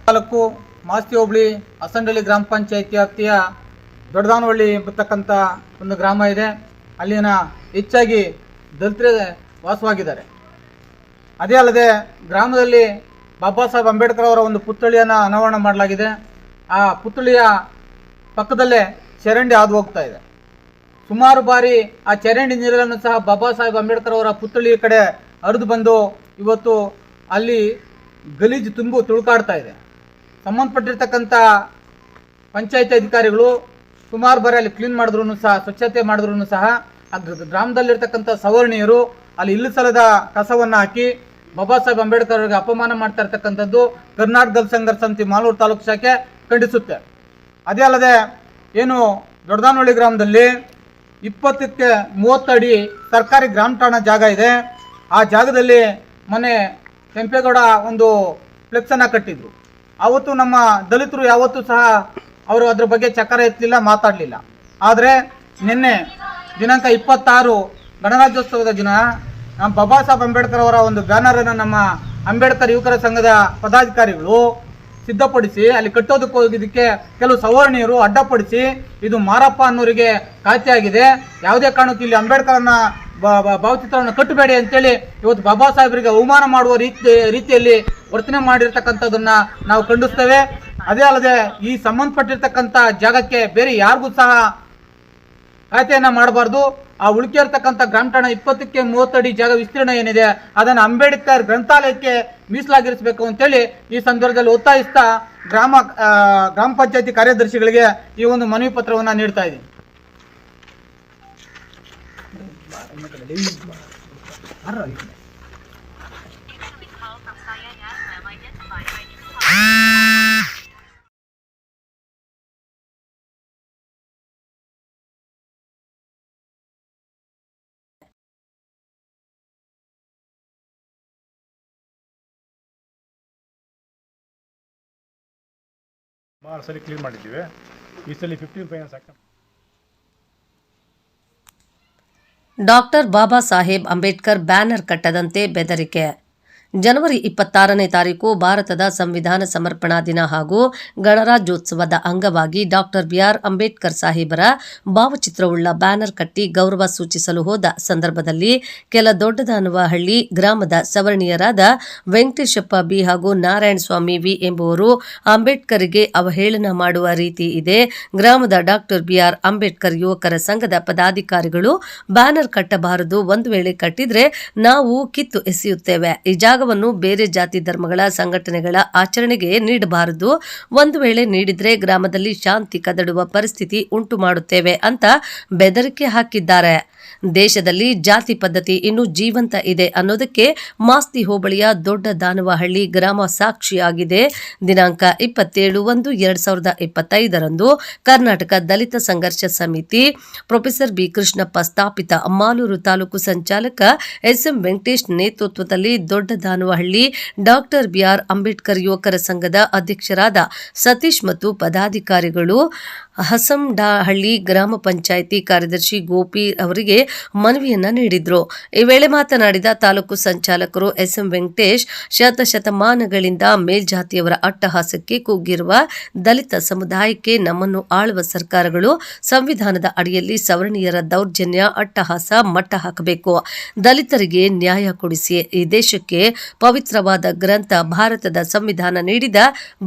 ತಾಲೂಕು ಮಾಸ್ತಿ ಹೋಬಳಿ ಅಸಂಡಳ್ಳಿ ಗ್ರಾಮ ಪಂಚಾಯಿತಿ ವ್ಯಾಪ್ತಿಯ ದೊಡ್ಡದಾನಹಳ್ಳಿ ಎಂಬತಕ್ಕಂಥ ಒಂದು ಗ್ರಾಮ ಇದೆ. ಅಲ್ಲಿನ ಹೆಚ್ಚಾಗಿ ದಲಿತರೇ ವಾಸವಾಗಿದ್ದಾರೆ. ಅದೇ ಅಲ್ಲದೆ ಗ್ರಾಮದಲ್ಲಿ ಬಾಬಾ ಸಾಹೇಬ್ ಅಂಬೇಡ್ಕರ್ ಅವರ ಒಂದು ಪುತ್ಥಳಿಯನ್ನು ಅನಾವರಣ ಮಾಡಲಾಗಿದೆ. ಆ ಪುತ್ಥಳಿಯ ಪಕ್ಕದಲ್ಲೇ ಚರಂಡಿ ಹಾದು ಹೋಗ್ತಾ ಇದೆ. ಸುಮಾರು ಬಾರಿ ಆ ಚರಂಡಿ ನೀರನ್ನು ಸಹ ಬಾಬಾ ಸಾಹೇಬ್ ಅಂಬೇಡ್ಕರ್ ಅವರ ಪುತ್ಥಳಿ ಕಡೆ ಹರಿದು ಬಂದು ಇವತ್ತು ಅಲ್ಲಿ ಗಲೀಜು ತುಳುಕಾಡ್ತಾ ಇದೆ. ಸಂಬಂಧಪಟ್ಟಿರ್ತಕ್ಕಂಥ ಪಂಚಾಯತಿ ಅಧಿಕಾರಿಗಳು ಸುಮಾರು ಬಾರಿ ಅಲ್ಲಿ ಕ್ಲೀನ್ ಮಾಡಿದ್ರು ಸಹ, ಸ್ವಚ್ಛತೆ ಮಾಡಿದ್ರು ಸಹ ಆ ಗ್ರಾಮದಲ್ಲಿರ್ತಕ್ಕಂಥ ಸವರ್ಣೀಯರು ಅಲ್ಲಿ ಇಲ್ಲ ಸಲ್ಲದ ಕಸವನ್ನು ಹಾಕಿ ಬಾಬಾ ಸಾಹೇಬ್ ಅಂಬೇಡ್ಕರ್ ಅವರಿಗೆ ಅಪಮಾನ ಮಾಡ್ತಾ ಇರ್ತಕ್ಕಂಥದ್ದು ಕರ್ನಾಟಕ ದಲಿತ ಸಂಘರ್ಷ ಸಮಿತಿ ಮಾಲೂರು ತಾಲೂಕು ಶಾಖೆ ಖಂಡಿಸುತ್ತೆ. ಅದೇ ಅಲ್ಲದೆ ಏನು ದೊಡ್ಡದಾನಹಳ್ಳಿ ಗ್ರಾಮದಲ್ಲಿ 20ಕ್ಕೆ 30 ಅಡಿ ಸರ್ಕಾರಿ ಗ್ರಾಮ ಠಾಣಾ ಜಾಗ ಇದೆ. ಆ ಜಾಗದಲ್ಲಿ ಮೊನ್ನೆ ಕೆಂಪೇಗೌಡ ಒಂದು ಫ್ಲೆಕ್ಸನ್ನು ಕಟ್ಟಿದ್ರು. ಆವತ್ತು ನಮ್ಮ ದಲಿತರು ಯಾವತ್ತೂ ಸಹ ಅವರು ಅದ್ರ ಬಗ್ಗೆ ಚಕ್ರ ಎತ್ತಲಿಲ್ಲ, ಮಾತಾಡಲಿಲ್ಲ. ಆದರೆ ನಿನ್ನೆ ದಿನಾಂಕ 26 ಗಣರಾಜ್ಯೋತ್ಸವದ ದಿನ ನಮ್ಮ ಬಾಬಾ ಸಾಹೇಬ್ ಅಂಬೇಡ್ಕರ್ ಅವರ ಒಂದು ಬ್ಯಾನರನ್ನು ನಮ್ಮ ಅಂಬೇಡ್ಕರ್ ಯುವಕರ ಸಂಘದ ಪದಾಧಿಕಾರಿಗಳು ಸಿದ್ಧಪಡಿಸಿ ಅಲ್ಲಿ ಕಟ್ಟೋದಕ್ಕೆ ಹೋಗಿದ್ದಕ್ಕೆ ಕೆಲವು ಸವರ್ಣೀಯರು ಅಡ್ಡಪಡಿಸಿ ಇದು ಮಾರಪ್ಪ ಅನ್ನೋರಿಗೆ ಖಾತೆಯಾಗಿದೆ, ಯಾವುದೇ ಕಾರಣಕ್ಕೂ ಇಲ್ಲಿ ಅಂಬೇಡ್ಕರ್ನ ಭಾವಚಿತ್ರವನ್ನು ಕಟ್ಟಬೇಡಿ ಅಂತೇಳಿ ಇವತ್ತು ಬಾಬಾ ಸಾಹೇಬರಿಗೆ ಅವಮಾನ ಮಾಡುವ ರೀತಿಯಲ್ಲಿ ವರ್ತನೆ ಮಾಡಿರ್ತಕ್ಕಂಥದ್ದನ್ನ ನಾವು ಖಂಡಿಸ್ತೇವೆ. ಅದೇ ಅಲ್ಲದೆ ಈ ಸಂಬಂಧಪಟ್ಟಿರ್ತಕ್ಕಂಥ ಜಾಗಕ್ಕೆ ಬೇರೆ ಯಾರಿಗೂ ಸಹ ಖಾತೆಯನ್ನ ಮಾಡಬಾರ್ದು. ಆ ಉಳಿಕೆ ಇರ್ತಕ್ಕಂಥ ಗ್ರಾಮ ಠಾಣಾ 20ಕ್ಕೆ 30 ಅಡಿ ಜಾಗ ವಿಸ್ತೀರ್ಣ ಏನಿದೆ ಅದನ್ನು ಅಂಬೇಡ್ಕರ್ ಗ್ರಂಥಾಲಯಕ್ಕೆ ಮೀಸಲಾಗಿರಿಸಬೇಕು ಅಂತೇಳಿ ಈ ಸಂದರ್ಭದಲ್ಲಿ ಒತ್ತಾಯಿಸ್ತಾ ಗ್ರಾಮ ಪಂಚಾಯತಿ ಕಾರ್ಯದರ್ಶಿಗಳಿಗೆ ಈ ಒಂದು ಮನವಿ ಪತ್ರವನ್ನು ನೀಡ್ತಾ ಇದ್ದೀನಿ. ಸುಮಾರು ಸಲ ಕ್ಲೀನ್ ಮಾಡಿದ್ದೀವಿ. ಈ ಸಲ 15 finance act doctor Baba Saheb Ambedkar banner ಕಟ್ಟದಂತೆ ಬೆದರಿಕೆ. ಜನವರಿ 26ನೇ ತಾರೀಕು ಭಾರತದ ಸಂವಿಧಾನ ಸಮರ್ಪಣಾ ದಿನ ಹಾಗೂ ಗಣರಾಜ್ಯೋತ್ಸವದ ಅಂಗವಾಗಿ ಡಾಕ್ಟರ್ ಬಿಆರ್ ಅಂಬೇಡ್ಕರ್ ಸಾಹೇಬರ ಭಾವಚಿತ್ರವುಳ್ಳ ಬ್ಯಾನರ್ ಕಟ್ಟಿ ಗೌರವ ಸೂಚಿಸಲು ಹೋದ ಸಂದರ್ಭದಲ್ಲಿ ಕೆಲ ದೊಡ್ಡದಾನವಹಳ್ಳಿ ಗ್ರಾಮದ ಸವರ್ಣೀಯರಾದ ವೆಂಕಟೇಶಪ್ಪ ಬಿ ಹಾಗೂ ನಾರಾಯಣ ಸ್ವಾಮಿ ವಿ ಎಂಬುವರು ಅಂಬೇಡ್ಕರ್ಗೆ ಅವಹೇಳನ ಮಾಡುವ ರೀತಿ ಇದೆ. ಗ್ರಾಮದ ಡಾಕ್ಟರ್ ಬಿಆರ್ ಅಂಬೇಡ್ಕರ್ ಯುವಕರ ಸಂಘದ ಪದಾಧಿಕಾರಿಗಳು ಬ್ಯಾನರ್ ಕಟ್ಟಬಾರದು, ಒಂದು ವೇಳೆ ಕಟ್ಟಿದ್ರೆ ನಾವು ಕಿತ್ತು ಎಸೆಯುತ್ತೇವೆ. ಈ ಜಾಗವನ್ನು ಬೇರೆ ಜಾತಿ ಧರ್ಮಗಳ ಸಂಘಟನೆಗಳ ಆಚರಣೆಗೆ ನೀಡಬಾರದು, ಒಂದು ವೇಳೆ ನೀಡಿದ್ರೆ ಗ್ರಾಮದಲ್ಲಿ ಶಾಂತಿ ಕದಡುವ ಪರಿಸ್ಥಿತಿ ಉಂಟು ಮಾಡುತ್ತೇವೆ ಅಂತ ಬೆದರಿಕೆ ಹಾಕಿದ್ದಾರೆ. ದೇಶದಲ್ಲಿ ಜಾತಿ ಪದ್ಧತಿ ಇನ್ನೂ ಜೀವಂತ ಇದೆ ಅನ್ನೋದಕ್ಕೆ ಮಾಸ್ತಿ ಹೋಬಳಿಯ ದೊಡ್ಡದಾನವಹಳ್ಳಿ ಗ್ರಾಮ ಸಾಕ್ಷಿಯಾಗಿದೆ. ದಿನಾಂಕ 27/1/2025 ಕರ್ನಾಟಕ ದಲಿತ ಸಂಘರ್ಷ ಸಮಿತಿ ಪ್ರೊಫೆಸರ್ ಬಿ ಕೃಷ್ಣಪ್ಪ ಸ್ಥಾಪಿತ ಮಾಲೂರು ತಾಲೂಕು ಸಂಚಾಲಕ ಎಸ್ಎಂ ವೆಂಕಟೇಶ್ ನೇತೃತ್ವದಲ್ಲಿ ದೊಡ್ಡದಾನವಹಳ್ಳಿ ಡಾಕ್ಟರ್ ಬಿಆರ್ ಅಂಬೇಡ್ಕರ್ ಯುವಕರ ಸಂಘದ ಅಧ್ಯಕ್ಷರಾದ ಸತೀಶ್ ಮತ್ತು ಪದಾಧಿಕಾರಿಗಳು ಹಸಂಡಹಳ್ಳಿ ಗ್ರಾಮ ಪಂಚಾಯಿತಿ ಕಾರ್ಯದರ್ಶಿ ಗೋಪಿ ಅವರಿಗೆ ಮನವಿಯನ್ನ ನೀಡಿದ್ರು. ಈ ವೇಳೆ ಮಾತನಾಡಿದ ತಾಲೂಕು ಸಂಚಾಲಕರು ಎಸ್ಎಂ ವೆಂಕಟೇಶ್, ಶತಮಾನಗಳಿಂದ ಮೇಲ್ಜಾತಿಯವರ ಅಟ್ಟಹಾಸಕ್ಕೆ ಕುಗ್ಗಿರುವ ದಲಿತ ಸಮುದಾಯಕ್ಕೆ ನಮ್ಮನ್ನು ಆಳುವ ಸರ್ಕಾರಗಳು ಸಂವಿಧಾನದ ಅಡಿಯಲ್ಲಿ ಸವರ್ಣೀಯರ ದೌರ್ಜನ್ಯ ಅಟ್ಟಹಾಸ ಮಟ್ಟ ಹಾಕಬೇಕು, ದಲಿತರಿಗೆ ನ್ಯಾಯ ಕೊಡಿಸಿ. ಈ ದೇಶಕ್ಕೆ ಪವಿತ್ರವಾದ ಗ್ರಂಥ ಭಾರತದ ಸಂವಿಧಾನ ನೀಡಿದ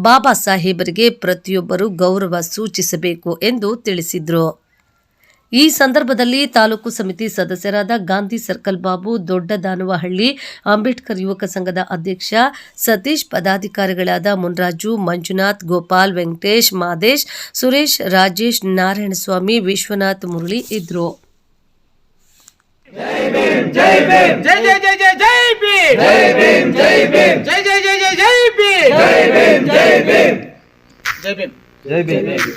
ಬಾಬಾ ಸಾಹೇಬರಿಗೆ ಪ್ರತಿಯೊಬ್ಬರು ಗೌರವ ಸೂಚಿಸಬೇಕು ಎಂದು ತಿಳಿಸಿದ್ರು. ಈ ಸಂದರ್ಭದಲ್ಲಿ ತಾಲೂಕು ಸಮಿತಿ ಸದಸ್ಯರಾದ ಗಾಂಧಿ ಸರ್ಕಲ್ ಬಾಬು, ದೊಡ್ಡದಾನವಹಳ್ಳಿ ಅಂಬೇಡ್ಕರ್ ಯುವಕ ಸಂಘದ ಅಧ್ಯಕ್ಷ ಸತೀಶ್, ಪದಾಧಿಕಾರಿಗಳಾದ ಮುನ್ರಾಜು, ಮಂಜುನಾಥ್, ಗೋಪಾಲ್, ವೆಂಕಟೇಶ್, ಮಾದೇಶ್, ಸುರೇಶ್, ರಾಜೇಶ್, ನಾರಾಯಣಸ್ವಾಮಿ, ವಿಶ್ವನಾಥ್, ಮುರಳಿ ಇದ್ರು. ಜೈ ಭೀಮ್, ಜೈ ಭೀಮ್, ಜೈ ಜೈ ಜೈ ಜೈ ಜೈ ಭೀಮ್, ಜೈ ಭೀಮ್, ಜೈ ಭೀಮ್, ಜೈ ಜೈ ಜೈ ಜೈ ಜೈ ಭೀಮ್, ಜೈ ಭೀಮ್, ಜೈ ಭೀಮ್, ಜೈ ಭೀಮ್, ಜೈ ಭೀಮ್.